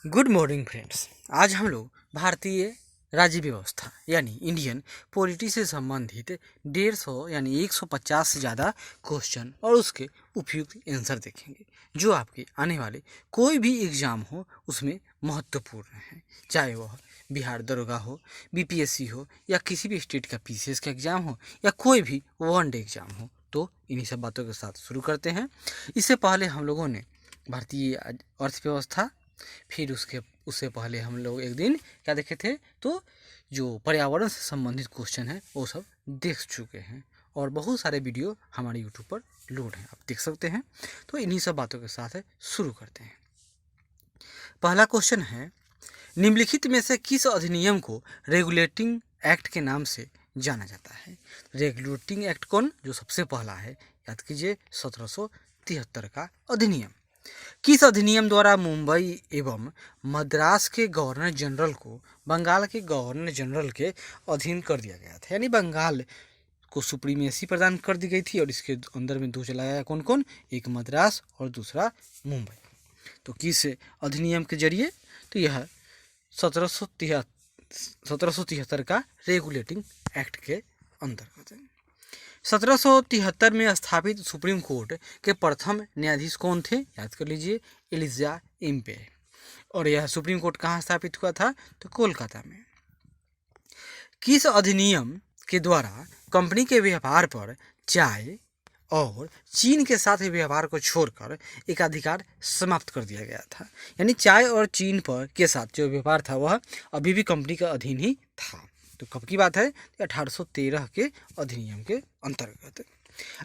Good morning friends. आज हम लोग भारतीय राज्य व्यवस्था यानी इंडियन पॉलिटी से संबंधित 150 यानी 150 से ज़्यादा क्वेश्चन और उसके उपयुक्त आंसर देखेंगे जो आपके आने वाले कोई भी एग्ज़ाम हो उसमें महत्वपूर्ण है, चाहे वह बिहार दरोगा हो, बीपीएससी हो या किसी भी स्टेट का पीसीएस का एग्ज़ाम हो या कोई भी वनडे एग्ज़ाम हो। तो इन्हीं सब बातों के साथ शुरू करते हैं। इससे पहले हम लोगों ने भारतीय अर्थव्यवस्था, फिर उससे पहले हम लोग एक दिन क्या देखे थे, तो जो पर्यावरण से संबंधित क्वेश्चन है वो सब देख चुके हैं और बहुत सारे वीडियो हमारे यूट्यूब पर लोड हैं, आप देख सकते हैं। तो इन्हीं सब बातों के साथ शुरू करते हैं। पहला क्वेश्चन है, निम्नलिखित में से किस अधिनियम को रेगुलेटिंग एक्ट के नाम से जाना जाता है? रेगुलेटिंग एक्ट कौन? जो सबसे पहला है, याद कीजिए 1773 का अधिनियम। किस अधिनियम द्वारा मुंबई एवं मद्रास के गवर्नर जनरल को बंगाल के गवर्नर जनरल के अधीन कर दिया गया था? यानी बंगाल को सुप्रीमेसी प्रदान कर दी गई थी और इसके अंदर में दो चला गया, कौन कौन? एक मद्रास और दूसरा मुंबई। तो किस अधिनियम के जरिए? तो यह 1773 का रेगुलेटिंग एक्ट के अंतर्गत है। 1773 में स्थापित सुप्रीम कोर्ट के प्रथम न्यायाधीश कौन थे? याद कर लीजिए, एलिजा इम्पे। और यह सुप्रीम कोर्ट कहाँ स्थापित हुआ था? तो कोलकाता में। किस अधिनियम के द्वारा कंपनी के व्यापार पर चाय और चीन के साथ व्यवहार को छोड़कर एकाधिकार समाप्त कर दिया गया था? यानी चाय और चीन पर के साथ जो व्यापार था वह अभी भी कंपनी का अधीन ही था। तो कब की बात है? 1813 के अधिनियम के अंतर्गत।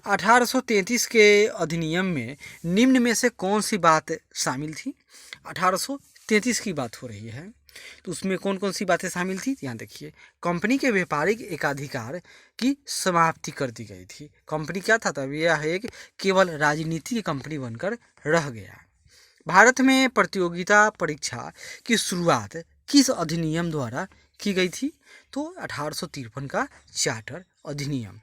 1833 के अधिनियम में निम्न में से कौन सी बात शामिल थी? 1833 की बात हो रही है, तो उसमें कौन कौन सी बातें शामिल थी? यहाँ देखिए, कंपनी के व्यापारिक एकाधिकार की समाप्ति कर दी गई थी। कंपनी क्या था तब? यह एक केवल राजनीति की कंपनी बनकर रह गया। भारत में प्रतियोगिता परीक्षा की शुरुआत किस अधिनियम द्वारा की गई थी? तो 1853 का चार्टर अधिनियम।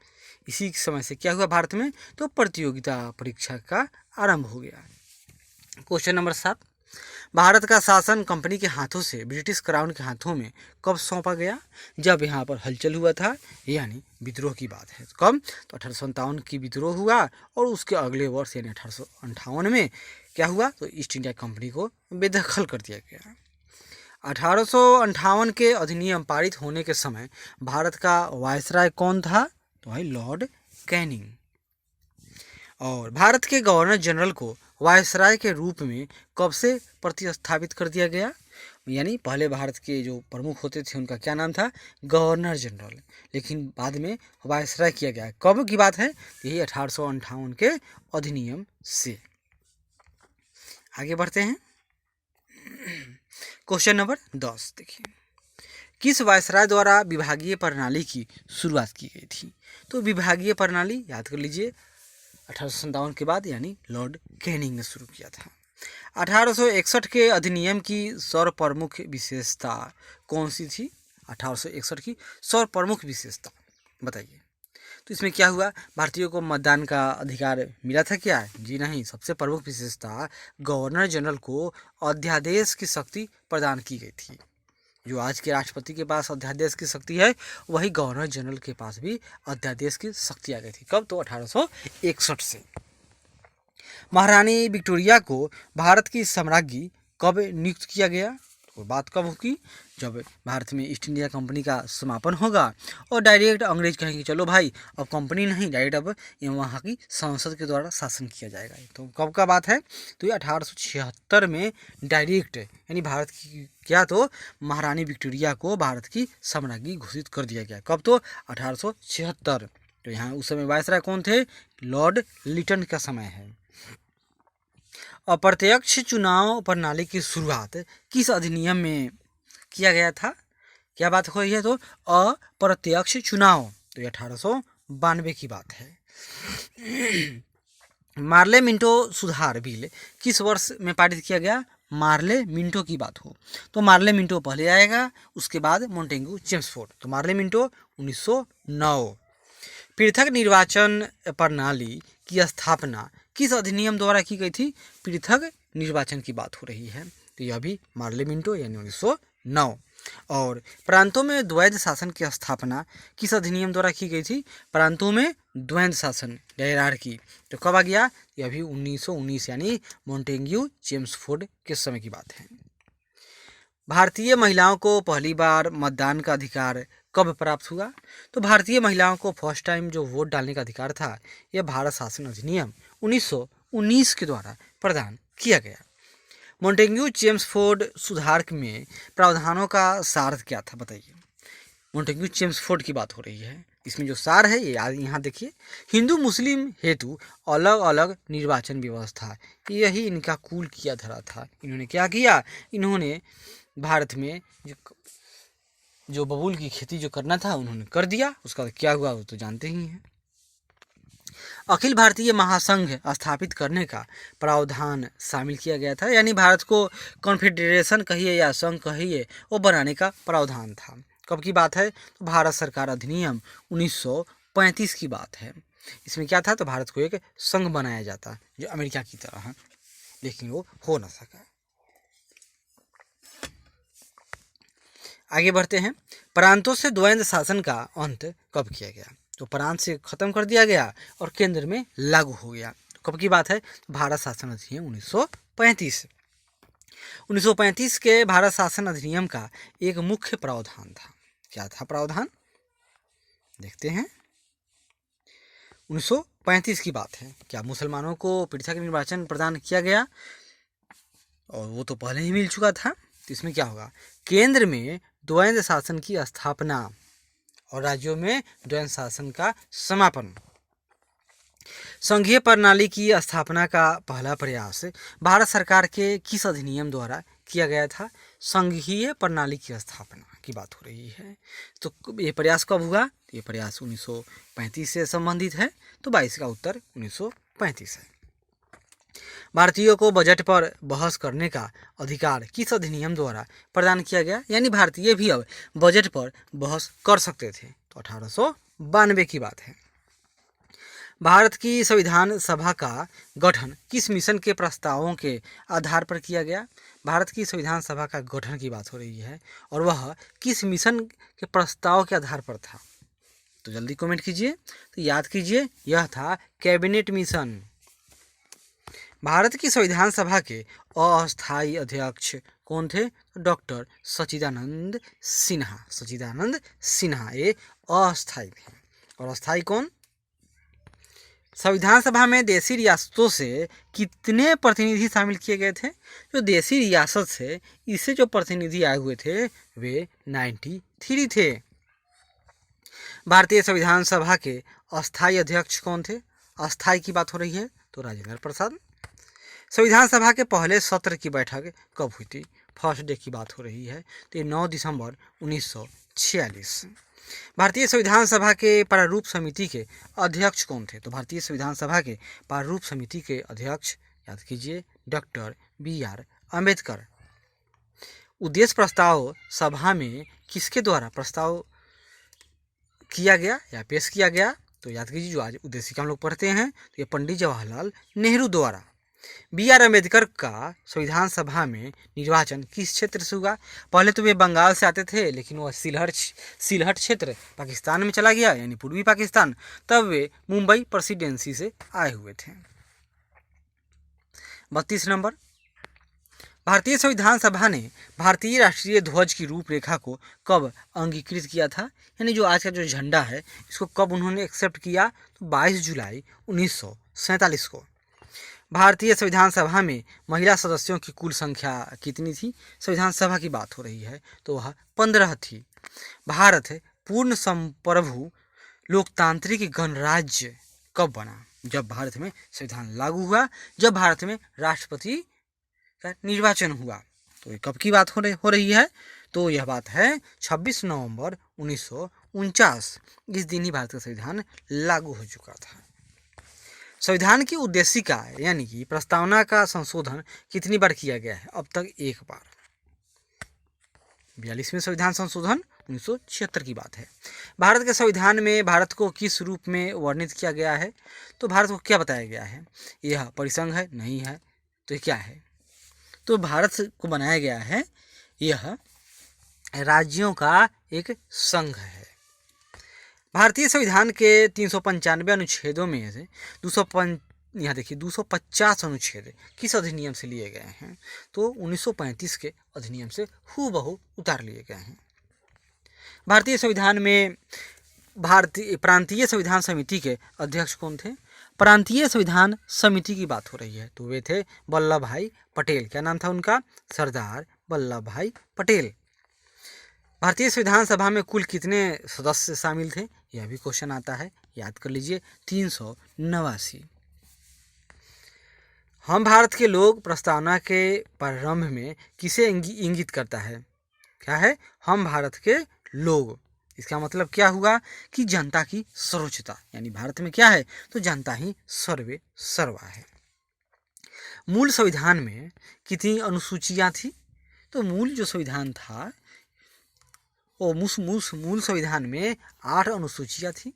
इसी समय से क्या हुआ भारत में? तो प्रतियोगिता परीक्षा का आरंभ हो गया। क्वेश्चन नंबर 7, भारत का शासन कंपनी के हाथों से ब्रिटिश क्राउन के हाथों में कब सौंपा गया? जब यहाँ पर हलचल हुआ था, यानी विद्रोह की बात है। कब? तो 1857 की विद्रोह हुआ और उसके अगले वर्ष यानी 1858 में क्या हुआ? तो ईस्ट इंडिया कंपनी को बेदखल कर दिया गया। 1858 के अधिनियम पारित होने के समय भारत का वायसराय कौन था? तो भाई लॉर्ड कैनिंग। और भारत के गवर्नर जनरल को वायसराय के रूप में कब से प्रतिस्थापित कर दिया गया? यानी पहले भारत के जो प्रमुख होते थे उनका क्या नाम था? गवर्नर जनरल, लेकिन बाद में वायसराय किया गया। कब की बात है? यही 1858 के अधिनियम से। आगे बढ़ते हैं। क्वेश्चन नंबर 10 देखिए, किस वायसराय द्वारा विभागीय प्रणाली की शुरुआत की गई थी? तो विभागीय प्रणाली याद कर लीजिए 1857 के बाद, यानी लॉर्ड कैनिंग ने शुरू किया था। 1861 के अधिनियम की सर्वप्रमुख विशेषता कौन सी थी? 1861 की सर्वप्रमुख विशेषता बताइए। तो इसमें क्या हुआ? भारतीयों को मतदान का अधिकार मिला था क्या? जी नहीं। सबसे प्रमुख विशेषता गवर्नर जनरल को अध्यादेश की शक्ति प्रदान की गई थी। जो आज के राष्ट्रपति के पास अध्यादेश की शक्ति है, वही गवर्नर जनरल के पास भी अध्यादेश की शक्ति आ गई थी। कब? तो 1861 से। महारानी विक्टोरिया को भारत की सम्राज्ञी कब नियुक्त किया गया? तो बात कब होगी? जब भारत में ईस्ट इंडिया कंपनी का समापन होगा और डायरेक्ट अंग्रेज कहेंगे चलो भाई अब कंपनी नहीं, डायरेक्ट अब वहाँ की संसद के द्वारा शासन किया जाएगा। तो कब का बात है? तो ये 1876 में डायरेक्ट, यानी भारत की क्या, तो महारानी विक्टोरिया को भारत की सम्राज्ञी घोषित कर दिया गया। कब? तो 1876। तो यहाँ उस समय वायसराय कौन थे? लॉर्ड लिटन का समय है। अप्रत्यक्ष चुनाव प्रणाली की शुरुआत किस अधिनियम में किया गया था? क्या बात हो रही है? तो अप्रत्यक्ष चुनाव, तो 1892 की बात है। मार्ले मिंटो सुधार बिल किस वर्ष में पारित किया गया? मार्ले मिंटो की बात हो तो मार्ले मिंटो पहले आएगा, उसके बाद मोंटेगू चेम्सफोर्ड। तो मार्ले मिंटो 1909। पृथक निर्वाचन प्रणाली की स्थापना किस अधिनियम द्वारा की गई थी? पृथक निर्वाचन की बात हो रही है। तो यह भी पार्लियामेंटो यानी 1909। और प्रांतों में द्वैध शासन की स्थापना किस अधिनियम द्वारा की गई थी? प्रांतों में द्वैध शासन की तो कब आ गया? यह भी 1919 यानी मॉन्टेग्यू चेम्सफोर्ड के समय की बात है। भारतीय महिलाओं को पहली बार मतदान का अधिकार कब प्राप्त हुआ? तो भारतीय महिलाओं को फर्स्ट टाइम जो वोट डालने का अधिकार था यह भारत शासन अधिनियम 1919 के द्वारा प्रदान किया गया। मॉन्टेग्यू चेम्सफोर्ड सुधार में प्रावधानों का सार क्या था बताइए। मॉन्टेग्यू चेम्सफोर्ड की बात हो रही है, इसमें जो सार है ये यहाँ देखिए। हिंदू मुस्लिम हेतु अलग अलग निर्वाचन व्यवस्था, यही इनका कुल किया धरा था। इन्होंने क्या किया? इन्होंने भारत में जो बबूल की खेती जो करना था उन्होंने कर दिया। उसका क्या हुआ वो तो जानते ही हैं। अखिल भारतीय महासंघ स्थापित करने का प्रावधान शामिल किया गया था, यानी भारत को कॉन्फेडरेशन कहिए या संघ कहिए वो बनाने का प्रावधान था। कब की बात है? तो भारत सरकार अधिनियम 1935 की बात है। इसमें क्या था? तो भारत को एक संघ बनाया जाता जो अमेरिका की तरह है, लेकिन वो हो ना सका। आगे बढ़ते हैं। प्रांतों से द्वैध शासन का अंत कब किया गया? तो प्रांत से खत्म कर दिया गया और केंद्र में लागू हो गया। तो कब की बात है? भारत शासन अधिनियम 1935। 1935 के भारत शासन अधिनियम का एक मुख्य प्रावधान था। क्या था प्रावधान? देखते हैं। 1935 की बात है। क्या मुसलमानों को पृथक निर्वाचन प्रदान किया गया? और वो तो पहले ही मिल चुका था। तो इसमें क्या होगा? केंद्र में द्वैध शासन की स्थापना और राज्यों में द्वैध शासन का समापन। संघीय प्रणाली की स्थापना का पहला प्रयास भारत सरकार के किस अधिनियम द्वारा किया गया था? संघीय प्रणाली की स्थापना की बात हो रही है। तो ये प्रयास कब हुआ? ये प्रयास 1935 से संबंधित है। तो 22 का उत्तर 1935 है। भारतीयों को बजट पर बहस करने का अधिकार किस अधिनियम द्वारा प्रदान किया गया? यानी भारतीय भी अब बजट पर बहस कर सकते थे। तो 1892 की बात है। भारत की संविधान सभा का गठन किस मिशन के प्रस्तावों के आधार पर किया गया? भारत की संविधान सभा का गठन की बात हो रही है और वह किस मिशन के प्रस्ताव के आधार पर था? तो जल्दी कमेंट कीजिए। तो याद कीजिए, यह था कैबिनेट मिशन। भारत की संविधान सभा के अस्थायी अध्यक्ष कौन थे? डॉक्टर सच्चिदानंद सिन्हा। सच्चिदानंद सिन्हा ये अस्थायी थे। और अस्थायी कौन? संविधान सभा में देशी रियासतों से कितने प्रतिनिधि शामिल किए गए थे? जो देशी रियासत से इससे जो प्रतिनिधि आए हुए थे वे 93 थे। भारतीय संविधान सभा के अस्थायी अध्यक्ष कौन थे? अस्थायी की बात हो रही है तो राजेंद्र प्रसाद। संविधान सभा के पहले सत्र की बैठक कब हुई थी? फर्स्ट डे की बात हो रही है तो ये 9 दिसंबर 1946। भारतीय संविधान सभा के प्रारूप समिति के अध्यक्ष कौन थे? तो भारतीय संविधान सभा के प्रारूप समिति के अध्यक्ष याद कीजिए डॉक्टर BR अम्बेडकर। उद्देश्य प्रस्ताव सभा में किसके द्वारा प्रस्ताव किया गया या पेश किया गया? तो याद कीजिए, जो आज उद्देशिका हम लोग पढ़ते हैं तो ये पंडित जवाहरलाल नेहरू द्वारा। BR अम्बेडकर का संविधान सभा में निर्वाचन किस क्षेत्र से हुआ? पहले तो वे बंगाल से आते थे, लेकिन वह सिलहट क्षेत्र पाकिस्तान में चला गया, यानी पूर्वी पाकिस्तान। तब वे मुंबई प्रेसिडेंसी से आए हुए थे। 32 नंबर। भारतीय संविधान सभा ने भारतीय राष्ट्रीय ध्वज की रूपरेखा को कब अंगीकृत किया था? यानी जो आज का जो झंडा है इसको कब उन्होंने एक्सेप्ट किया? तो 22 जुलाई 1947 को। भारतीय संविधान सभा में महिला सदस्यों की कुल संख्या कितनी थी? संविधान सभा की बात हो रही है तो वह 15 थी। भारत पूर्ण संप्रभु लोकतांत्रिक गणराज्य कब बना? जब भारत में संविधान लागू हुआ, जब भारत में राष्ट्रपति का निर्वाचन हुआ। तो ये कब की बात हो रही है? तो यह बात है 26 नवंबर 1949। इस दिन ही भारत का संविधान लागू हो चुका था। संविधान की उद्देशिका यानी कि प्रस्तावना का संशोधन कितनी बार किया गया है? अब तक एक बार। 42वें संविधान संशोधन 1976 की बात है। भारत के संविधान में भारत को किस रूप में वर्णित किया गया है? तो भारत को क्या बताया गया है? यह परिसंघ है? नहीं है। तो ये क्या है? तो भारत को बनाया गया है यह राज्यों का एक संघ है। भारतीय संविधान के 395 अनुच्छेदों में से 250 अनुच्छेद किस अधिनियम से लिए गए हैं? तो 1935 के अधिनियम से हूबहू उतार लिए गए हैं। भारतीय संविधान में भारतीय प्रांतीय संविधान समिति के अध्यक्ष कौन थे? प्रांतीय संविधान समिति की बात हो रही है, तो वे थे वल्लभ भाई पटेल। क्या नाम था उनका? सरदार वल्लभ भाई पटेल। भारतीय संविधान सभा में कुल कितने सदस्य शामिल थे? यह भी क्वेश्चन आता है, याद कर लीजिए, 389। हम भारत के लोग प्रस्तावना के प्रारंभ में किसे इंगित करता है? क्या है? हम भारत के लोग। इसका मतलब क्या हुआ कि जनता की सर्वोच्चता, यानी भारत में क्या है? तो जनता ही सर्वे सर्वा है। मूल संविधान में कितनी अनुसूचियां थी? तो मूल जो संविधान था वो मूल संविधान में 8 अनुसूचियां थी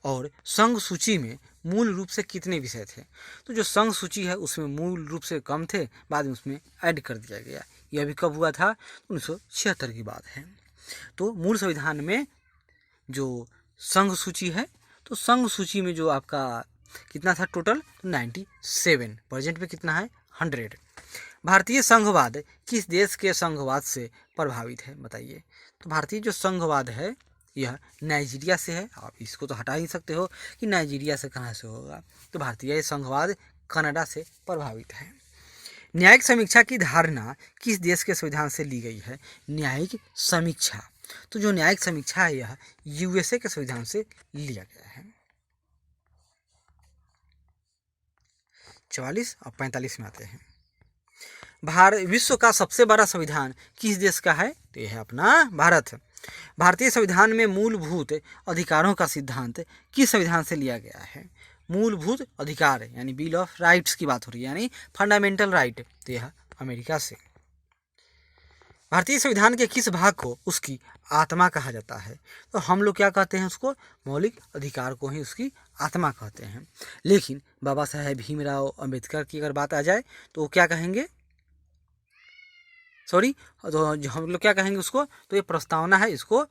और संघ सूची में मूल रूप से कितने विषय थे? तो जो संघ सूची है उसमें मूल रूप से कम थे, बाद में उसमें ऐड कर दिया गया। यह भी कब हुआ था? 1976 की बात है। तो मूल संविधान में जो संघ सूची है, तो संघ सूची में जो आपका कितना था टोटल? 97। प्रेजेंट में कितना है? 100। भारतीय संघवाद किस देश के संघवाद से प्रभावित है? बताइए। तो भारतीय जो संघवाद है यह नाइजीरिया से है। आप इसको तो हटा ही सकते हो कि नाइजीरिया से कहाँ से होगा। तो भारतीय संघवाद कनाडा से प्रभावित है। न्यायिक समीक्षा की धारणा किस देश के संविधान से ली गई है? न्यायिक समीक्षा, तो जो न्यायिक समीक्षा है यह यूएसए के संविधान से लिया गया है। 44 और 45 में आते हैं। विश्व का सबसे बड़ा संविधान किस देश का है? तो यह है अपना भारत। भारतीय संविधान में मूलभूत अधिकारों का सिद्धांत किस संविधान से लिया गया है? मूलभूत अधिकार यानी बिल ऑफ राइट्स की बात हो रही है, यानी फंडामेंटल राइट, तो यह अमेरिका से। भारतीय संविधान के किस भाग को उसकी आत्मा कहा जाता है? तो हम लोग क्या कहते हैं उसको? मौलिक अधिकार को ही उसकी आत्मा कहते हैं। लेकिन बाबा साहेब भीमराव अंबेडकर की अगर बात आ जाए तो वो क्या कहेंगे? तो जो हम लोग क्या कहेंगे उसको? तो ये प्रस्तावना है, इसको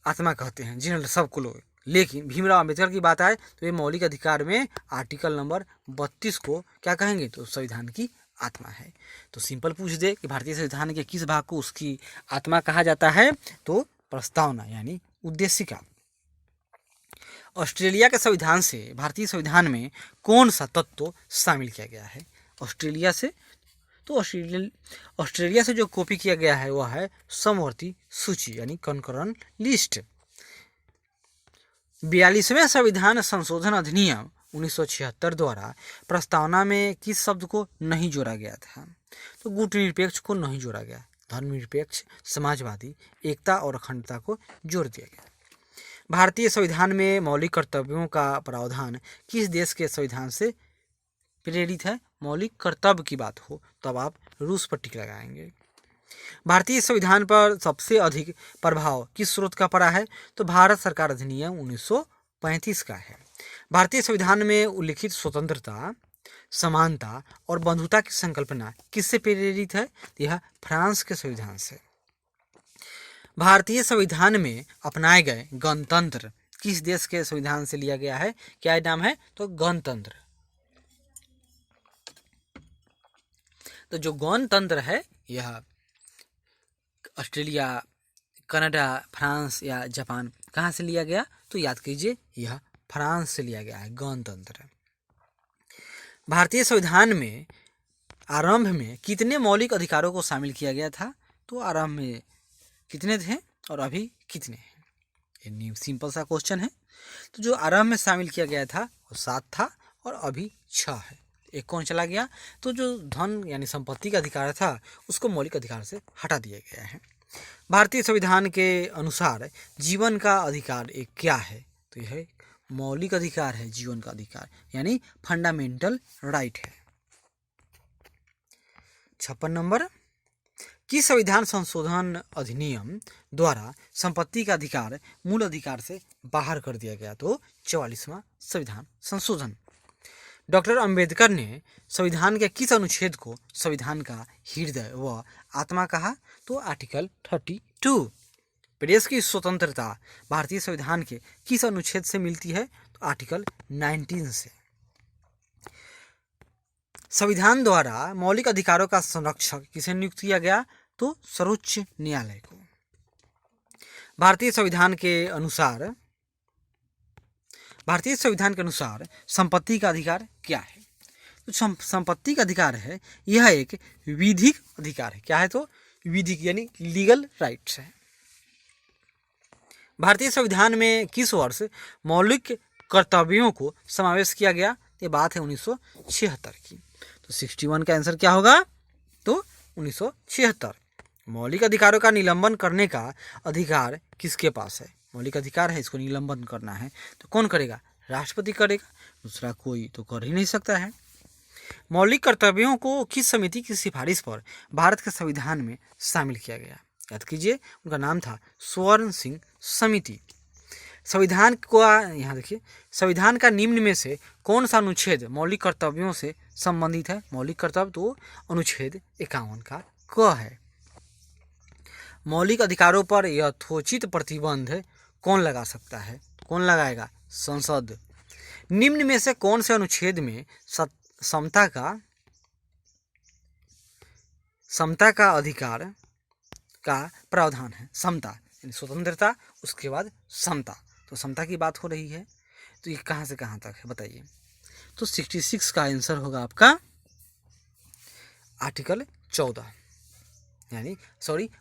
आत्मा कहते हैं जनरल सबको लोग। लेकिन भीमराव अंबेडकर की बात आए तो ये मौलिक अधिकार में आर्टिकल नंबर 32 को क्या कहेंगे? तो संविधान की आत्मा है। तो सिंपल पूछ दे कि भारतीय संविधान के किस भाग को उसकी आत्मा कहा जाता है? तो प्रस्तावना यानी उद्देशिका। ऑस्ट्रेलिया के संविधान से भारतीय संविधान में कौन सा तत्व शामिल किया गया है? ऑस्ट्रेलिया से, तो ऑस्ट्रेलिया से जो कॉपी किया गया है वह है समवर्ती सूची यानी कंकरंट लिस्ट। 42वें संविधान संशोधन अधिनियम 1976 द्वारा प्रस्तावना में किस शब्द को नहीं जोड़ा गया था? तो गुटनिरपेक्ष को नहीं जोड़ा गया, धर्मनिरपेक्ष, समाजवादी, एकता और अखंडता को जोड़ दिया गया। भारतीय संविधान में मौलिक कर्तव्यों का प्रावधान किस देश के संविधान से प्रेरित है? मौलिक कर्तव्य की बात हो तब आप रूस पर टिक लगाएंगे। भारतीय संविधान पर सबसे अधिक प्रभाव किस स्रोत का पड़ा है? तो भारत सरकार अधिनियम 1935 का है। भारतीय संविधान में उल्लिखित स्वतंत्रता, समानता और बंधुता की संकल्पना किससे प्रेरित है? यह फ्रांस के संविधान से। भारतीय संविधान में अपनाए गए गणतंत्र किस देश के संविधान से लिया गया है? क्या नाम है? तो गणतंत्र। तो जो गणतंत्र है यह ऑस्ट्रेलिया, कनाडा, फ्रांस या जापान कहाँ से लिया गया? तो याद कीजिए यह फ्रांस से लिया गया है गणतंत्र। भारतीय संविधान में आरंभ में कितने मौलिक अधिकारों को शामिल किया गया था? तो आरंभ में कितने थे और अभी कितने हैं? ये सिंपल सा क्वेश्चन है। तो जो आरंभ में शामिल किया गया था वो 7 था और अभी 6 है। एक कौन चला गया? तो जो धन यानी संपत्ति का अधिकार था उसको मौलिक अधिकार से हटा दिया गया है। भारतीय संविधान के अनुसार जीवन का अधिकार एक क्या है? तो यह मौलिक अधिकार है, जीवन का अधिकार यानी फंडामेंटल राइट है। 56 नंबर, किस संविधान संशोधन अधिनियम द्वारा संपत्ति का अधिकार मूल अधिकार से बाहर कर दिया गया? तो 44वां संविधान संशोधन। डॉक्टर अंबेडकर ने संविधान के किस अनुच्छेद को संविधान का हृदय व आत्मा कहा? तो आर्टिकल 32। प्रेस की स्वतंत्रता भारतीय संविधान के किस अनुच्छेद से मिलती है? तो आर्टिकल 19 से। संविधान द्वारा मौलिक अधिकारों का संरक्षक किसे नियुक्त किया गया? तो सर्वोच्च न्यायालय को। भारतीय संविधान के अनुसार संपत्ति का अधिकार क्या है? तो संपत्ति का अधिकार है, यह एक विधिक अधिकार है। क्या है? तो विधिक यानी लीगल राइट्स है। भारतीय संविधान में किस वर्ष मौलिक कर्तव्यों को समावेश किया गया? ये बात है 1976 की। तो 61 का आंसर क्या होगा? तो 1976। मौलिक अधिकारों का निलंबन करने का अधिकार किसके पास है? मौलिक अधिकार है, इसको निलंबन करना है तो कौन करेगा? राष्ट्रपति करेगा, दूसरा कोई तो कर ही नहीं सकता है। मौलिक कर्तव्यों को किस समिति की सिफारिश पर भारत के संविधान में शामिल किया गया? याद कीजिए, उनका नाम था स्वर्ण सिंह समिति। संविधान को यहाँ देखिए, संविधान का निम्न में से कौन सा अनुच्छेद मौलिक कर्तव्यों से संबंधित है? मौलिक कर्तव्य तो अनुच्छेद 51 का क है। मौलिक अधिकारों पर यथोचित प्रतिबंध कौन लगा सकता है? कौन लगाएगा? संसद। निम्न में से कौन से अनुच्छेद में समता का अधिकार का प्रावधान है? समता यानी स्वतंत्रता, उसके बाद समता। तो समता की बात हो रही है, तो ये कहाँ से कहाँ तक है बताइए? तो 66 का आंसर होगा आपका आर्टिकल 14, यानी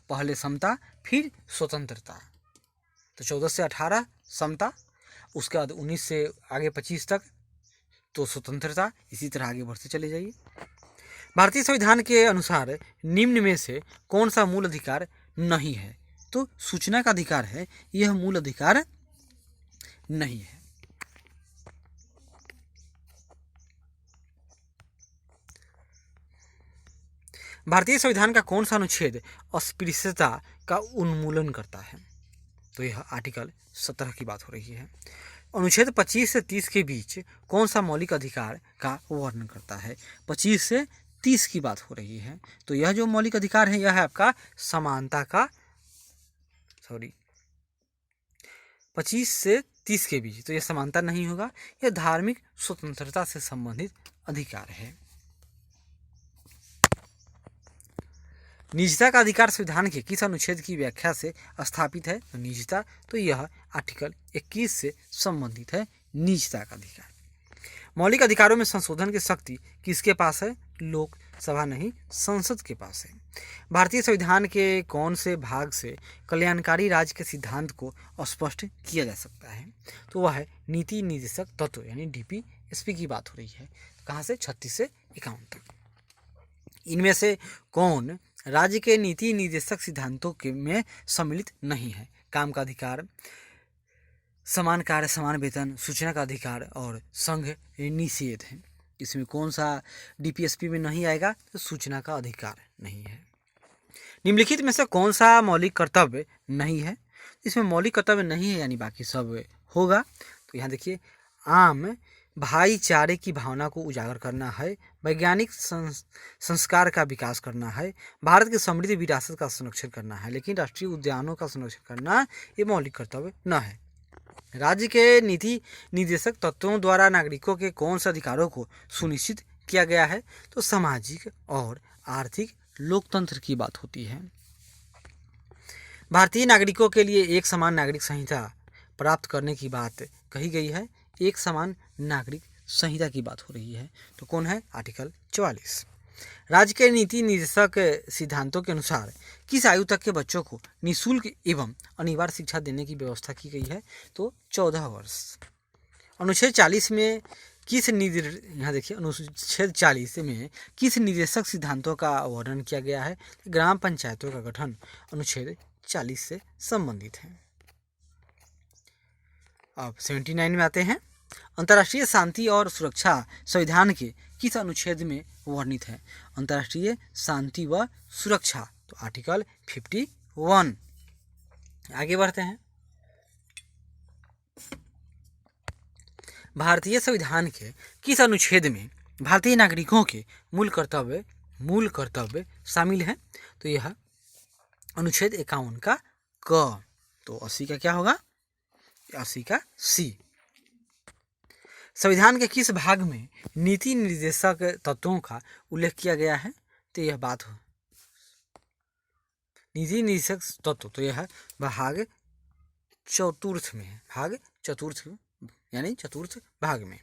पहले समता फिर स्वतंत्रता। तो 14 से 18 समता, उसके बाद 19 से आगे 25 तक तो स्वतंत्रता। इसी तरह आगे बढ़ते चले जाइए। भारतीय संविधान के अनुसार निम्न में से कौन सा मूल अधिकार नहीं है? तो सूचना का अधिकार है, यह मूल अधिकार नहीं है। भारतीय संविधान का कौन सा अनुच्छेद अस्पृश्यता का उन्मूलन करता है? तो यह आर्टिकल 17 की बात हो रही है। अनुच्छेद 25 से 30 के बीच कौन सा मौलिक अधिकार का वर्णन करता है? 25 से 30 की बात हो रही है। तो यह जो मौलिक अधिकार है, यह है आपका समानता का 25 से 30 के बीच, तो यह समानता नहीं होगा, यह धार्मिक स्वतंत्रता से संबंधित अधिकार है। निजता का अधिकार संविधान के किस अनुच्छेद की व्याख्या से स्थापित है? तो निजता, तो यह आर्टिकल 21 से संबंधित है, निजता का अधिकार। मौलिक अधिकारों में संशोधन की शक्ति किसके पास है? लोकसभा नहीं, संसद के पास है। भारतीय संविधान के कौन से भाग से कल्याणकारी राज्य के सिद्धांत को स्पष्ट किया जा सकता है? तो वह है नीति निर्देशक तत्व यानी DPSP की बात हो रही है। कहाँ से? 36 से 51 तक। इनमें से कौन राज्य के नीति निर्देशक सिद्धांतों के में सम्मिलित नहीं है? काम का अधिकार, समान कार्य समान वेतन, सूचना का अधिकार और संघ निषेध है। इसमें कौन सा DPSP में नहीं आएगा? तो सूचना का अधिकार नहीं है। निम्नलिखित में से कौन सा मौलिक कर्तव्य नहीं है? इसमें मौलिक कर्तव्य नहीं है, यानी बाकी सब होगा। तो यहाँ देखिए, आम भाईचारे की भावना को उजागर करना है, वैज्ञानिक संस्कार का विकास करना है, भारत की समृद्ध विरासत का संरक्षण करना है, लेकिन राष्ट्रीय उद्यानों का संरक्षण करना ये मौलिक कर्तव्य न है। राज्य के नीति निर्देशक तत्वों द्वारा नागरिकों के कौन से अधिकारों को सुनिश्चित किया गया है? तो सामाजिक और आर्थिक लोकतंत्र की बात होती है। भारतीय नागरिकों के लिए एक समान नागरिक संहिता प्राप्त करने की बात कही गई है। एक समान नागरिक संहिता की बात हो रही है, तो कौन है? आर्टिकल 44। राज्य के नीति निर्देशक सिद्धांतों के अनुसार किस आयु तक के बच्चों को निःशुल्क एवं अनिवार्य शिक्षा देने की व्यवस्था की गई है? तो 14 वर्ष। अनुच्छेद 40 में यहाँ देखिए, अनुच्छेद 40 में किस निर्देशक सिद्धांतों का वर्णन किया गया है? ग्राम पंचायतों का गठन अनुच्छेद 40 से संबंधित है। अब 79 में आते हैं। अंतर्राष्ट्रीय शांति और सुरक्षा संविधान के किस अनुच्छेद में वर्णित है? अंतर्राष्ट्रीय शांति व सुरक्षा, तो आर्टिकल 51। आगे बढ़ते हैं। भारतीय संविधान के किस अनुच्छेद में भारतीय नागरिकों के मूल कर्तव्य शामिल है? तो यह अनुच्छेद 51 का क। तो 80 का क्या होगा? 80 का सी। संविधान के किस भाग में नीति निर्देशक तत्वों का उल्लेख किया गया है? तो यह बात हो नीति निर्देशक तत्व, तो यह भाग चतुर्थ में है, भाग चतुर्थ यानी चतुर्थ भाग में।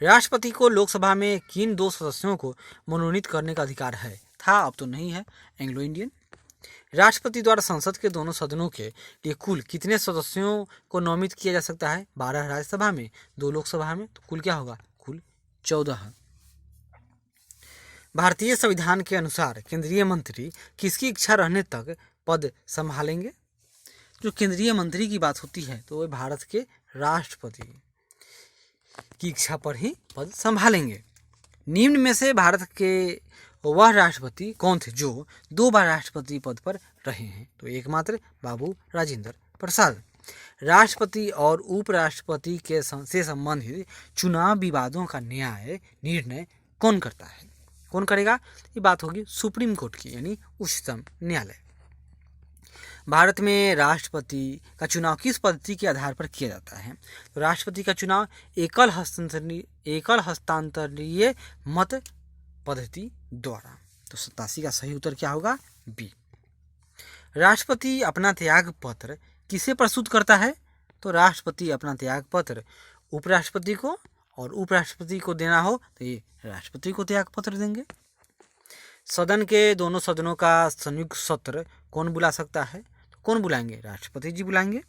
राष्ट्रपति को लोकसभा में किन 2 सदस्यों को मनोनीत करने का अधिकार है? था, अब तो नहीं है, एंग्लो इंडियन। राष्ट्रपति द्वारा संसद के दोनों सदनों के लिए कुल कितने सदस्यों को नामित किया जा सकता है? 12 राज्यसभा में, 2 लोकसभा में, तो कुल क्या होगा? कुल 14। भारतीय संविधान के अनुसार केंद्रीय मंत्री किसकी इच्छा रहने तक पद संभालेंगे? जो केंद्रीय मंत्री की बात होती है तो वह भारत के राष्ट्रपति की इच्छा पर ही पद संभालेंगे। निम्न में से भारत के वह राष्ट्रपति कौन थे जो 2 बार राष्ट्रपति पद पर रहे हैं? तो एकमात्र बाबू राजेंद्र प्रसाद। राष्ट्रपति और उपराष्ट्रपति के से संबंधित चुनाव विवादों का निर्णय कौन करता है? कौन करेगा? ये बात होगी सुप्रीम कोर्ट की, यानी उच्चतम न्यायालय। भारत में राष्ट्रपति का चुनाव किस पद्धति के आधार पर किया जाता है? तो राष्ट्रपति का चुनाव एकल हस्तांतरीय मत पद्धति द्वारा। तो 87 का सही उत्तर क्या होगा? बी। राष्ट्रपति अपना त्याग पत्र किसे प्रस्तुत करता है? तो राष्ट्रपति अपना त्याग पत्र उपराष्ट्रपति को, और उपराष्ट्रपति को देना हो तो ये राष्ट्रपति को त्याग पत्र देंगे। सदन के दोनों सदनों का संयुक्त सत्र कौन बुला सकता है? तो कौन बुलाएंगे? राष्ट्रपति जी बुलाएंगे।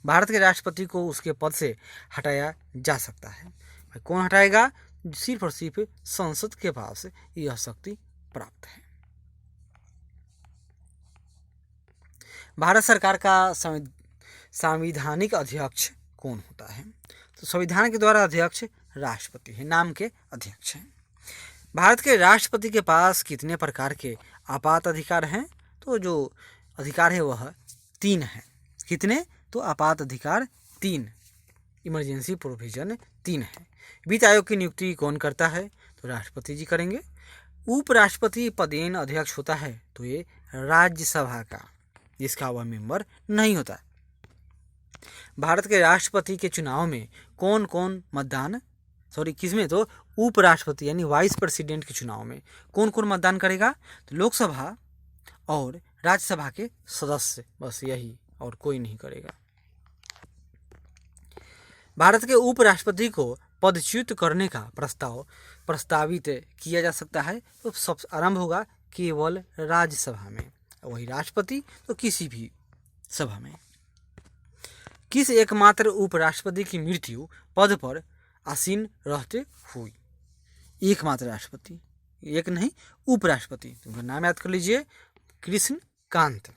भारत के राष्ट्रपति को उसके पद से हटाया जा सकता है। कौन हटाएगा? सिर्फ और सिर्फ संसद के पास यह शक्ति प्राप्त है। भारत सरकार का संवैधानिक अध्यक्ष कौन होता है? तो संविधान के द्वारा अध्यक्ष राष्ट्रपति है, नाम के अध्यक्ष हैं। भारत के राष्ट्रपति के पास कितने प्रकार के आपात अधिकार हैं? तो जो अधिकार है वह 3 है। कितने? तो आपात अधिकार 3, इमरजेंसी प्रोविजन 3 है। वित्त आयोग की नियुक्ति कौन करता है? तो राष्ट्रपति जी करेंगे। उपराष्ट्रपति पदेन अध्यक्ष होता है तो ये राज्यसभा का, जिसका वह मेंबर नहीं होता। भारत के राष्ट्रपति के चुनाव में कौन कौन किसमें? तो उपराष्ट्रपति यानी वाइस प्रेसिडेंट के चुनाव में कौन कौन मतदान करेगा? तो लोकसभा और राज्यसभा के सदस्य, बस यही, और कोई नहीं करेगा। भारत के उपराष्ट्रपति को पदच्युत करने का प्रस्तावित किया जा सकता है तो सब आरंभ होगा केवल राज्यसभा में, वही राष्ट्रपति तो किसी भी सभा में। किस एकमात्र उपराष्ट्रपति की मृत्यु पद पर आसीन रहते हुई? एकमात्र राष्ट्रपति, एक नहीं, उपराष्ट्रपति। तो नाम याद कर लीजिए, कृष्ण कांत।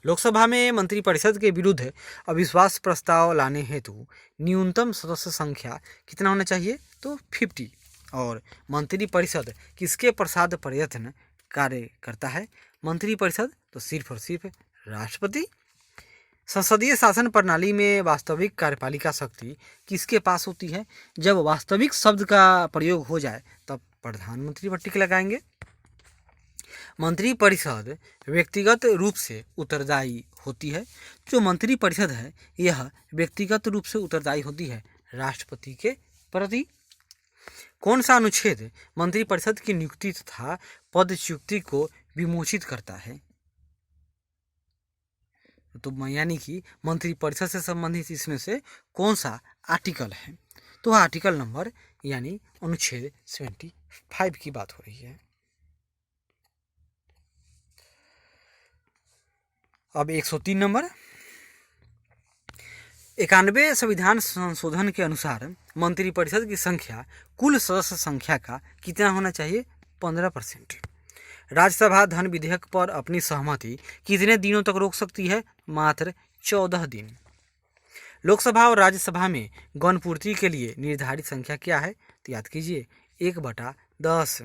लोकसभा में मंत्रिपरिषद के विरुद्ध अविश्वास प्रस्ताव लाने हेतु न्यूनतम सदस्य संख्या कितना होना चाहिए? तो 50। और मंत्रिपरिषद किसके प्रसाद प्रयत्न कार्य करता है? मंत्रिपरिषद तो सिर्फ और सिर्फ राष्ट्रपति। संसदीय शासन प्रणाली में वास्तविक कार्यपालिका शक्ति किसके पास होती है? जब वास्तविक शब्द का प्रयोग हो जाए तब प्रधानमंत्री पर टिक लगाएंगे। मंत्रिपरिषद व्यक्तिगत रूप से उत्तरदायी होती है। जो मंत्रिपरिषद है यह व्यक्तिगत रूप से उत्तरदायी होती है राष्ट्रपति के प्रति। कौन सा अनुच्छेद मंत्रिपरिषद की नियुक्ति तथा पदच्युति को विमोचित करता है? तो यानी कि मंत्रिपरिषद से संबंधित इसमें से कौन सा आर्टिकल है? तो आर्टिकल नंबर यानी अनुच्छेद 75 की बात हो रही है। अब 103 नंबर, 91 संविधान संशोधन के अनुसार मंत्रिपरिषद की संख्या कुल सदस्य संख्या का कितना होना चाहिए? 15%। राज्यसभा धन विधेयक पर अपनी सहमति कितने दिनों तक रोक सकती है? मात्र 14 दिन। लोकसभा और राज्यसभा में गणपूर्ति के लिए निर्धारित संख्या क्या है? तो याद कीजिए 1/10।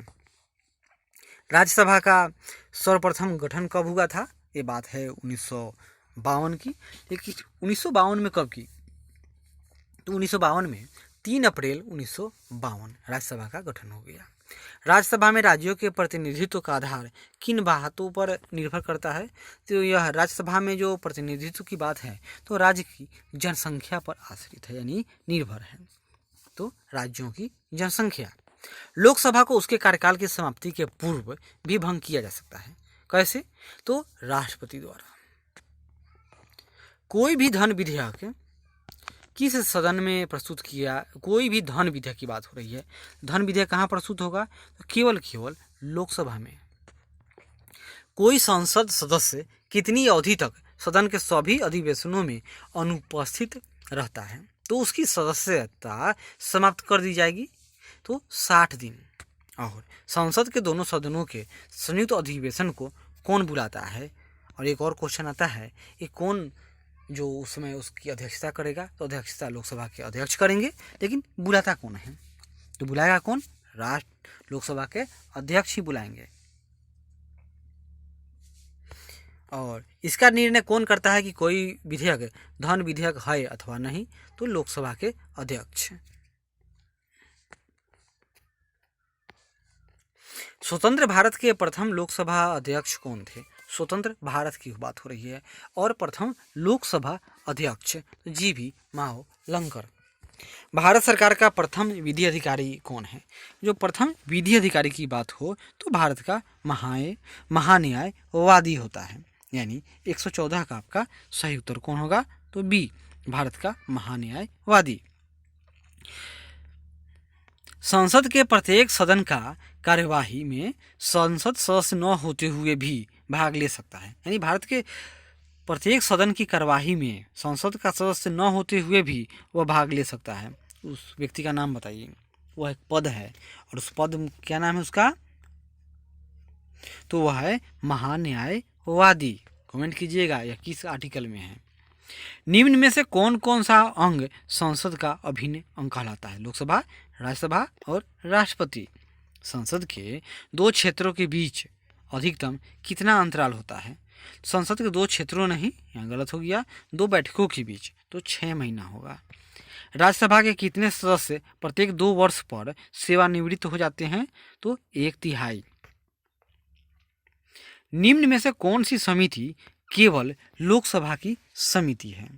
राज्यसभा का सर्वप्रथम गठन कब हुआ था? ये बात है 1952 की। लेकिन 1952 में कब की? तो 1952 में 3 अप्रैल 1952 राज्यसभा का गठन हो गया। राज्यसभा में राज्यों के प्रतिनिधित्व का आधार किन बातों पर निर्भर करता है? तो यह राज्यसभा में जो प्रतिनिधित्व की बात है तो राज्य की जनसंख्या पर आश्रित है, यानी निर्भर है। तो राज्यों की जनसंख्या। लोकसभा को उसके कार्यकाल की समाप्ति के पूर्व भी भंग किया जा सकता है। कैसे? तो राष्ट्रपति द्वारा। कोई भी धन विधेयक किस सदन में प्रस्तुत किया? कोई भी धन विधेयक की बात हो रही है, धन विधेयक कहाँ प्रस्तुत होगा? तो केवल लोकसभा में। कोई संसद सदस्य कितनी अवधि तक सदन के सभी अधिवेशनों में अनुपस्थित रहता है तो उसकी सदस्यता समाप्त कर दी जाएगी? तो 60 दिन। और संसद के दोनों सदनों के संयुक्त अधिवेशन को कौन बुलाता है? और एक और क्वेश्चन आता है, ये कौन जो उसमें उसकी अध्यक्षता करेगा? तो अध्यक्षता लोकसभा के अध्यक्ष करेंगे, लेकिन बुलाता कौन है? तो बुलाएगा कौन? लोकसभा के अध्यक्ष ही बुलाएंगे। और इसका निर्णय कौन करता है कि कोई विधेयक धन विधेयक है अथवा नहीं? तो लोकसभा के अध्यक्ष। स्वतंत्र भारत के प्रथम लोकसभा अध्यक्ष कौन थे? स्वतंत्र भारत की बात हो रही है और प्रथम लोकसभा अध्यक्ष जीवी मावलंकर। भारत सरकार का प्रथम विधि अधिकारी कौन है? जो प्रथम विधि अधिकारी की बात हो तो भारत का महान्यायवादी होता है, यानी 114 का आपका सही उत्तर कौन होगा? तो बी, भारत का महान्यायवादी। संसद के प्रत्येक सदन का कार्यवाही में संसद सदस्य न होते हुए भी भाग ले सकता है, यानी भारत के प्रत्येक सदन की कार्यवाही में संसद का सदस्य न होते हुए भी वह भाग ले सकता है। उस व्यक्ति का नाम बताइए। वह एक पद है और उस पद क्या नाम है उसका? तो वह है महान्यायवादी। कमेंट कीजिएगा यह किस आर्टिकल में है। निम्न में से कौन कौन सा अंग संसद का अभिन्न अंग कहलाता है? लोकसभा, राज्यसभा और राष्ट्रपति। संसद के दो क्षेत्रों के बीच अधिकतम कितना अंतराल होता है? संसद के दो क्षेत्रों नहीं, यहाँ गलत हो गया, 2 बैठकों के बीच, तो 6 महीना होगा। राज्यसभा के कितने सदस्य प्रत्येक 2 वर्ष पर सेवानिवृत्त हो जाते हैं? तो 1/3। निम्न में से कौन सी समिति केवल लोकसभा की समिति है?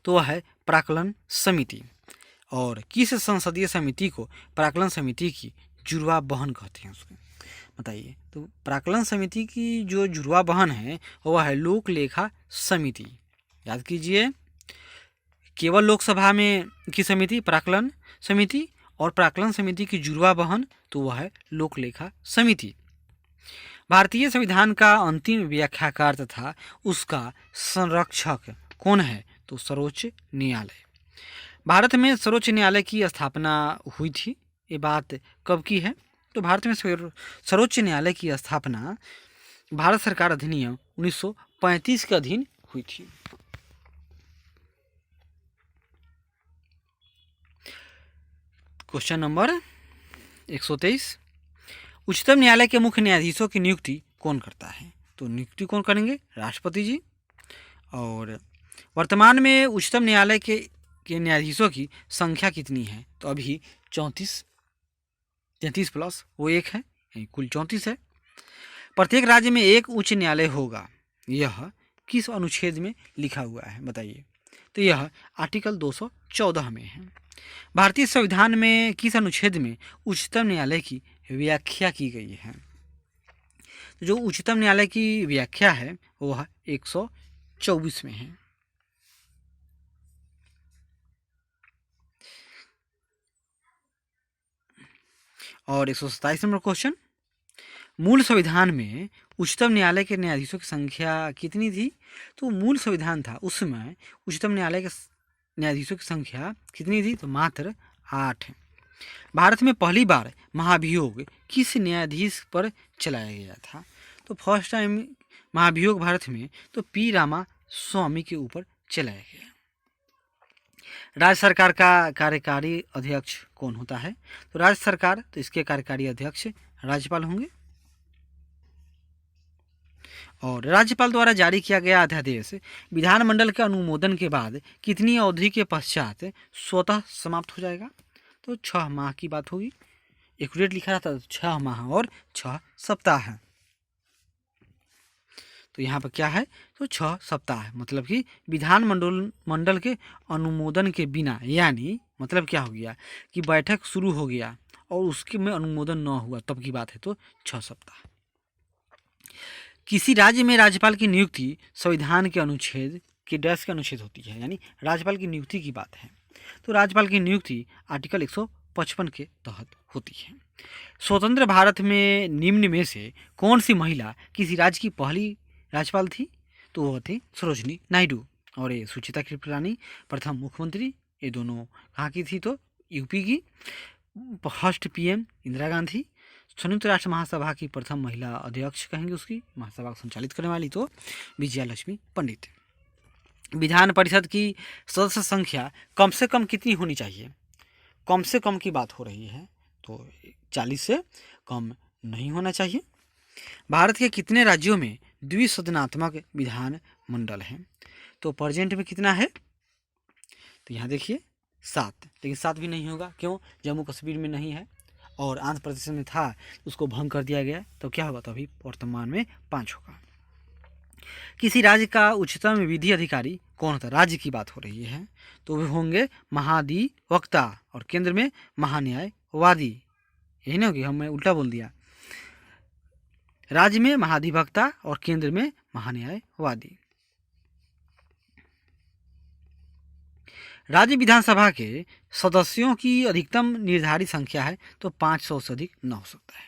तो वह है प्राक्कलन समिति। और किस संसदीय समिति को प्राक्कलन समिति की जुड़वा बहन कहते हैं उसको बताइए? तो प्राक्कलन समिति की जो जुड़वा बहन है वह है लोक लेखा समिति। याद कीजिए, केवल लोकसभा में की समिति प्राक्कलन समिति और प्राक्कलन समिति की जुड़वा बहन तो वह है लोक लेखा समिति। भारतीय संविधान का अंतिम व्याख्याकार तथा उसका संरक्षक कौन है? तो सर्वोच्च न्यायालय। भारत में सर्वोच्च न्यायालय की स्थापना हुई थी, ये बात कब की है? तो भारत में सर्वोच्च न्यायालय की स्थापना भारत सरकार अधिनियम 1935 के अधीन हुई थी। क्वेश्चन नंबर 123, उच्चतम न्यायालय के मुख्य न्यायाधीशों की नियुक्ति कौन करता है? तो नियुक्ति कौन करेंगे? राष्ट्रपति जी। और वर्तमान में उच्चतम न्यायालय के न्यायाधीशों की संख्या कितनी है? तो अभी 33 प्लस वो 1 है, कुल 34 है। प्रत्येक राज्य में एक उच्च न्यायालय होगा, यह किस अनुच्छेद में लिखा हुआ है बताइए? तो यह आर्टिकल 214 में है। भारतीय संविधान में किस अनुच्छेद में उच्चतम न्यायालय की व्याख्या की गई है? जो उच्चतम न्यायालय की व्याख्या है वह 124 में है। और 127 नंबर क्वेश्चन, मूल संविधान में उच्चतम न्यायालय के न्यायाधीशों की संख्या कितनी थी? तो मूल संविधान था उसमें उच्चतम न्यायालय के न्यायाधीशों की संख्या कितनी थी? तो मात्र 8। भारत में पहली बार महाभियोग किस न्यायाधीश पर चलाया गया था? तो फर्स्ट टाइम महाभियोग भारत में तो पी रामास्वामी के ऊपर चलाया गया। राज्य सरकार का कार्यकारी अध्यक्ष कौन होता है? तो राज्य सरकार, तो इसके कार्यकारी अध्यक्ष राज्यपाल होंगे। और राज्यपाल द्वारा जारी किया गया अध्यादेश विधानमंडल के अनुमोदन के बाद कितनी अवधि के पश्चात स्वतः समाप्त हो जाएगा? तो 6 माह की बात होगी। एक्यूरेट लिखा रहता है 6 माह और 6 सप्ताह। तो यहाँ पर क्या है? तो 6 सप्ताह, मतलब कि विधानमंडल के अनुमोदन के बिना, यानी मतलब क्या हो गया कि बैठक शुरू हो गया और उसके में अनुमोदन न हुआ तब की बात है, तो 6 सप्ताह। किसी राज्य में राज्यपाल की नियुक्ति संविधान के अनुच्छेद के डैश के अनुच्छेद होती है, यानी राज्यपाल की नियुक्ति की बात है। तो राज्यपाल की नियुक्ति आर्टिकल 155 के तहत होती है। स्वतंत्र भारत में निम्न में से कौन सी महिला किसी राज्य की पहली राज्यपाल थी? तो वह थी सरोजिनी नायडू। और ये सुचिता कृपलानी प्रथम मुख्यमंत्री, ये दोनों कहाँ की थी? तो यूपी की। First PM Indira Gandhi. संयुक्त राष्ट्र महासभा की प्रथम महिला अध्यक्ष कहेंगे उसकी, महासभा को संचालित करने वाली, तो विजया लक्ष्मी पंडित। विधान परिषद की सदस्य संख्या कम से कम कितनी होनी चाहिए? कम से कम की बात हो रही है, तो 40 से कम नहीं होना चाहिए। भारत के कितने राज्यों में द्विसदनात्मक विधान मंडल है? तो प्रेजेंट में कितना है? तो यहाँ देखिए 7, लेकिन 7 भी नहीं होगा। क्यों? जम्मू कश्मीर में नहीं है और आंध्र प्रदेश में था, उसको भंग कर दिया गया, तो क्या होगा? तो अभी वर्तमान में 5 होगा। किसी राज्य का उच्चतम विधि अधिकारी कौन होता है? राज्य की बात हो रही है, तो वे होंगे महाधिवक्ता और केंद्र में महान्यायवादी। यही ना होगी, हमने उल्टा बोल दिया। राज्य में महाधिवक्ता और केंद्र में महान्यायवादी। राज्य विधानसभा के सदस्यों की अधिकतम निर्धारित संख्या है, तो 500 से अधिक न हो सकता है।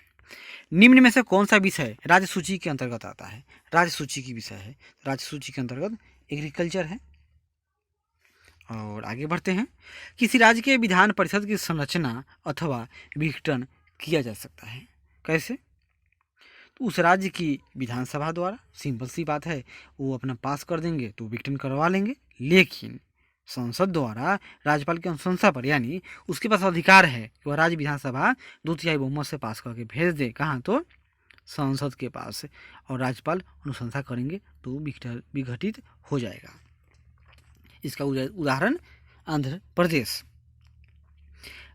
निम्न में से कौन सा विषय राज्य सूची के अंतर्गत आता है? राज्य सूची की विषय है, राज्य सूची के अंतर्गत एग्रीकल्चर है। और आगे बढ़ते हैं। किसी राज्य के विधान परिषद की संरचना अथवा विघटन किया जा सकता है, कैसे? तो उस राज्य की विधानसभा द्वारा, सिंपल सी बात है, वो अपना पास कर देंगे तो विघटन करवा लेंगे, लेकिन संसद द्वारा राज्यपाल की अनुशंसा पर, यानी उसके पास अधिकार है कि वह राज्य विधानसभा 2/3 बहुमत से पास करके भेज दे, कहाँ? तो संसद के पास, और राज्यपाल अनुशंसा करेंगे तो विघटित हो जाएगा। इसका उदाहरण आंध्र प्रदेश।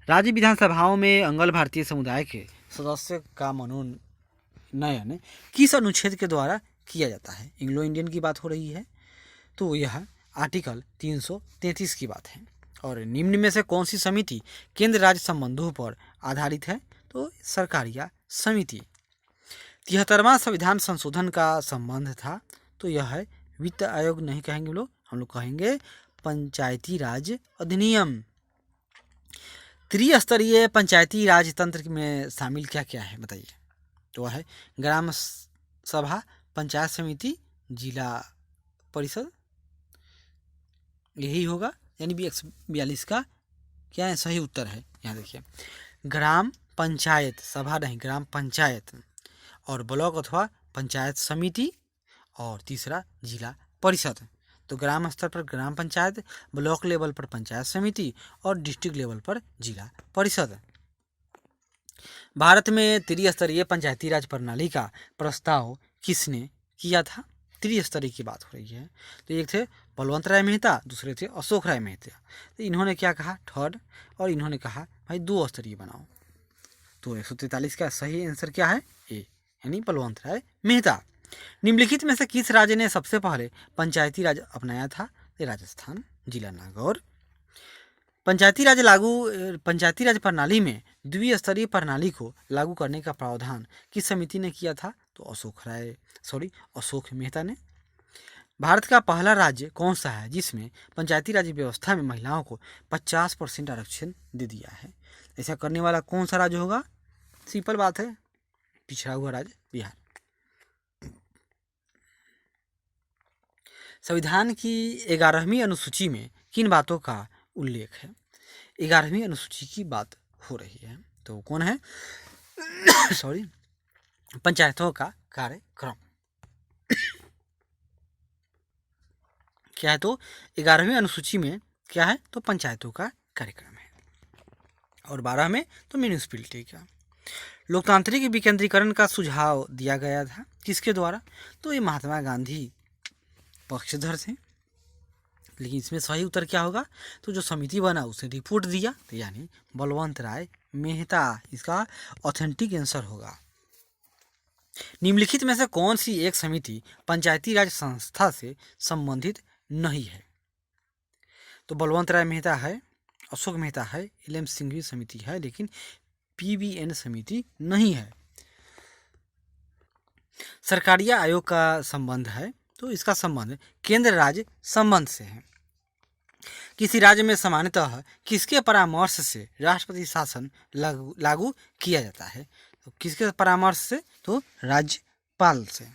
राज्य विधानसभाओं में अंगल भारतीय समुदाय के सदस्य का मनोनयन किस अनुच्छेद के द्वारा किया जाता है? एंग्लो इंडियन की बात हो रही है, तो यह आर्टिकल 333 की बात है। और निम्न में से कौन सी समिति केंद्र राज्य संबंधों पर आधारित है? तो सरकारिया समिति। 73वां संविधान संशोधन का संबंध था, तो यह है वित्त आयोग नहीं कहेंगे हम लोग कहेंगे पंचायती राज अधिनियम। त्रिस्तरीय पंचायती राज तंत्र में शामिल क्या क्या है बताइए? तो है ग्राम सभा, पंचायत समिति, जिला परिषद, यही होगा। यानी 42 का क्या है सही उत्तर है। यहाँ देखिए, ग्राम पंचायत सभा नहीं, ग्राम पंचायत, और ब्लॉक अथवा पंचायत समिति, और तीसरा जिला परिषद। तो ग्राम स्तर पर ग्राम पंचायत, ब्लॉक लेवल पर पंचायत समिति, और डिस्ट्रिक्ट लेवल पर जिला परिषद। भारत में त्रिस्तरीय पंचायती राज प्रणाली का प्रस्ताव किसने किया था? त्रिस्तरीय की बात हो रही है, तो एक थे बलवंत राय मेहता, दूसरे थे अशोक राय मेहता। तो इन्होंने क्या कहा? थर्ड। और इन्होंने कहा भाई 2 स्तरीय बनाओ। तो 143 का सही आंसर क्या है? ए, यानी बलवंत राय मेहता। निम्नलिखित में से किस राज्य ने सबसे पहले पंचायती राज अपनाया था? राजस्थान, जिला नागौर। पंचायती राज प्रणाली में द्विस्तरीय प्रणाली को लागू करने का प्रावधान किस समिति ने किया था? तो अशोक मेहता ने। भारत का पहला राज्य कौन सा है जिसमें पंचायती राज व्यवस्था में महिलाओं को 50% आरक्षण दे दिया है? ऐसा करने वाला कौन सा राज्य होगा? सिंपल बात है, पिछड़ा हुआ राज्य बिहार। संविधान की 11वीं अनुसूची में किन बातों का उल्लेख है? 11वीं अनुसूची की बात हो रही है, तो कौन है? पंचायतों का कार्यक्रम क्या है? तो 11वीं अनुसूची में क्या है? तो पंचायतों का कार्यक्रम है। और 12 में तो म्यूनिसिपैलिटी का। लोकतांत्रिक विकेंद्रीकरण का सुझाव दिया गया था, किसके द्वारा? तो ये महात्मा गांधी पक्षधर थे। लेकिन इसमें सही उत्तर क्या होगा? तो जो समिति बना उसने रिपोर्ट दिया, तो यानी बलवंत राय मेहता इसका ऑथेंटिक आंसर होगा। निम्नलिखित में से कौन सी एक समिति पंचायती राज संस्था से संबंधित नहीं है? तो बलवंत राय मेहता है, अशोक मेहता है, एल.एम. सिंघवी समिति है, लेकिन पीबीएन समिति नहीं है। सरकारिया आयोग का संबंध है, तो इसका संबंध केंद्र राज्य संबंध से है। किसी राज्य में सामान्यतः किसके परामर्श से राष्ट्रपति शासन लागू किया जाता है? तो किसके परामर्श से? तो राज्यपाल से।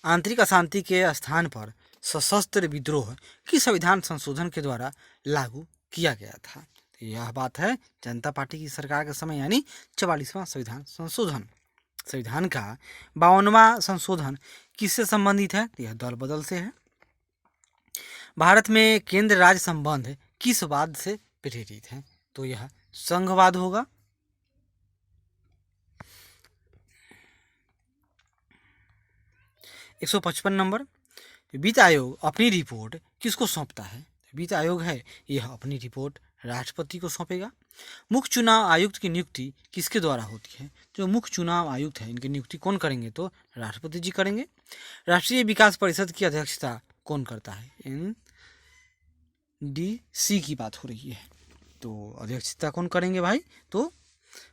आंतरिक अशांति के स्थान पर सशस्त्र विद्रोह किस संविधान संशोधन के द्वारा लागू किया गया था? तो यह बात है जनता पार्टी की सरकार के समय, यानी 44वां संविधान संशोधन। संविधान का 52वां संशोधन किससे संबंधित है? यह दल बदल से है। भारत में केंद्र राज्य संबंध किस वाद से प्रेरित है? तो यह संघवाद होगा। एक 155 नंबर, वित्त आयोग अपनी रिपोर्ट किसको सौंपता है? वित्त आयोग है, यह अपनी रिपोर्ट राष्ट्रपति को सौंपेगा। मुख्य चुनाव आयुक्त की नियुक्ति किसके द्वारा होती है? जो मुख्य चुनाव आयुक्त है इनकी नियुक्ति कौन करेंगे? तो राष्ट्रपति जी करेंगे। राष्ट्रीय विकास परिषद की अध्यक्षता कौन करता है? NDC की बात हो रही है, तो अध्यक्षता कौन करेंगे भाई? तो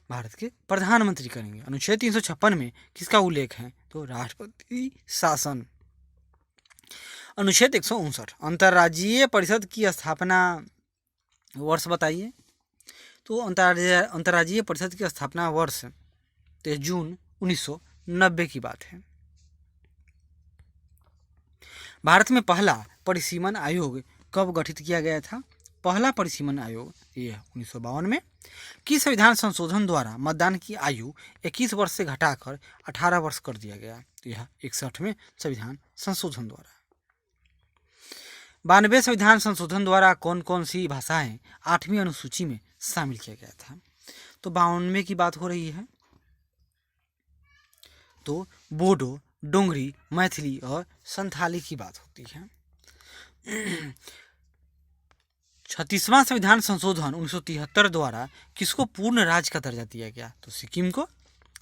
भारत के प्रधानमंत्री करेंगे। अनुच्छेद 356 में किसका उल्लेख है? तो राष्ट्रपति शासन। अनुच्छेद 159 अंतर्राज्यीय परिषद की स्थापना वर्ष बताइए। तो अंतर्राज्यीय परिषद की स्थापना वर्ष 23 जून 1990 की बात है। भारत में पहला परिसीमन आयोग कब गठित किया गया था? पहला परिसीमन आयोग यह 1952 में। किस संविधान संशोधन द्वारा मतदान की आयु 21 वर्ष से घटाकर 18 वर्ष कर दिया गया? यह 61वें संविधान संशोधन द्वारा। 92वें संविधान संशोधन द्वारा कौन कौन सी भाषाएं 8वीं अनुसूची में शामिल किया गया था? तो 92 की बात हो रही है, तो बोडो, डोंगरी, मैथिली और संथाली की बात होती है। 36वां संविधान संशोधन 1973 द्वारा किसको पूर्ण राज्य का दर्जा दिया गया? तो सिक्किम को।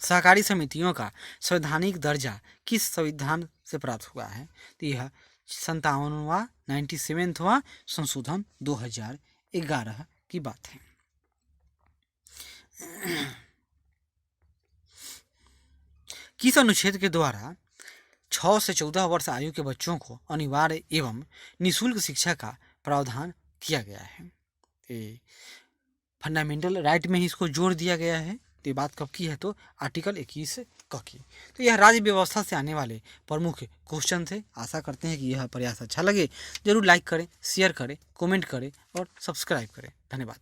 सहकारी समितियों का संवैधानिक दर्जा किस संविधान से प्राप्त हुआ है? तो यह 97वां संशोधन 2011 की बात है। किस अनुच्छेद के द्वारा 6 से 14 वर्ष आयु के बच्चों को अनिवार्य एवं निःशुल्क शिक्षा का प्रावधान किया गया है? फंडामेंटल राइट में ही इसको जोड़ दिया गया है। तो ये बात कब की है? तो आर्टिकल 21 क की। तो यह राज्य व्यवस्था से आने वाले प्रमुख क्वेश्चन थे। आशा करते हैं कि यह प्रयास अच्छा लगे। जरूर लाइक करें, शेयर करें, कमेंट करें और सब्सक्राइब करें। धन्यवाद।